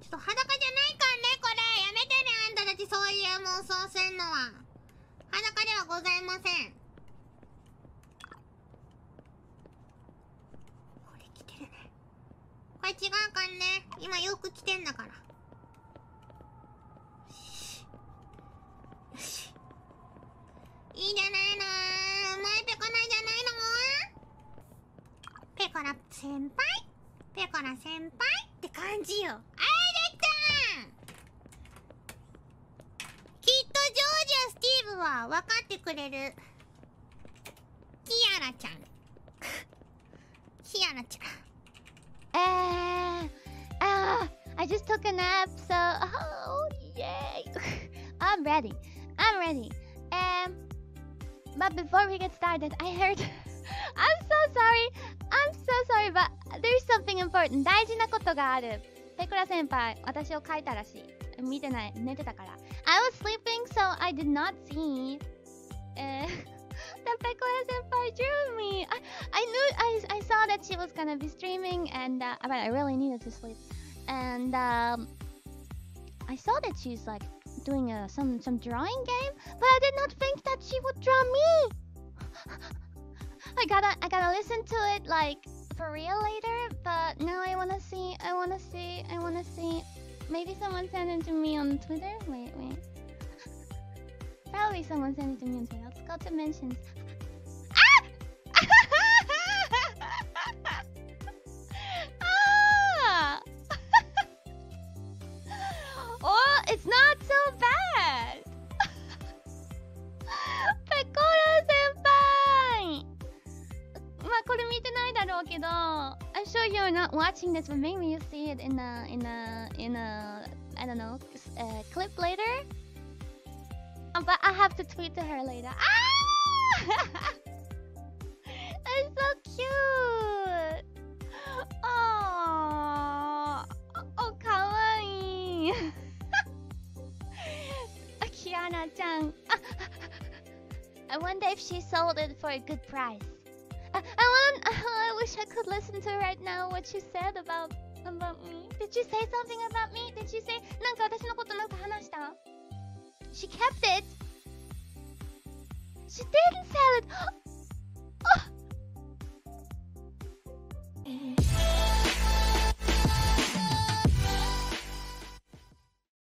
ちょっと裸じゃないからね、これ。やめてね、あんたたちそういう妄想すんのは。裸ではございません。これ着てるね。これ違うかんね。今洋服着てんだから。よし。いいじゃないのー。うまいペコラじゃないのー。ペコラ先輩、ペコラ先輩って感じよ。あれできた。きっとジョージア・スティーブは分かってくれる。キアラちゃん。キアラちゃん。I just took a nap, so oh yay! I'm ready. I'm ready. But before we get started, I heard. I'm so sorry. I'm so sorry, but there's something important. 大事なことがある。ペコラ先輩、私を書いたらしい。見てない、寝てたから。I was sleeping, so I did not see. That Pekora senpai drew me. I saw that she was gonna be streaming, and but I really needed to sleep. And I saw that she's like doing some drawing game, but I did not think that she would draw me. I gotta listen to it like for real later. But now I wanna see. Maybe someone sent it to me on Twitter. Wait. Probably someone sent it to me on Twitter. Let's go to mentions. Oh, it's not so bad. Pekora senpai. まあこれ見てないだろうけど、I'm sure you're not watching this, but maybe you see it in a I don't know clip later. But I have to tweet to her later. That's so cute. Oh, kawaii. Kiana-chan. I wonder if she sold it for a good price. I wish I could listen to right now what she said about me. Did you say something about me? Did you say なんか私のことなんか話した? She kept it. She didn't sell it.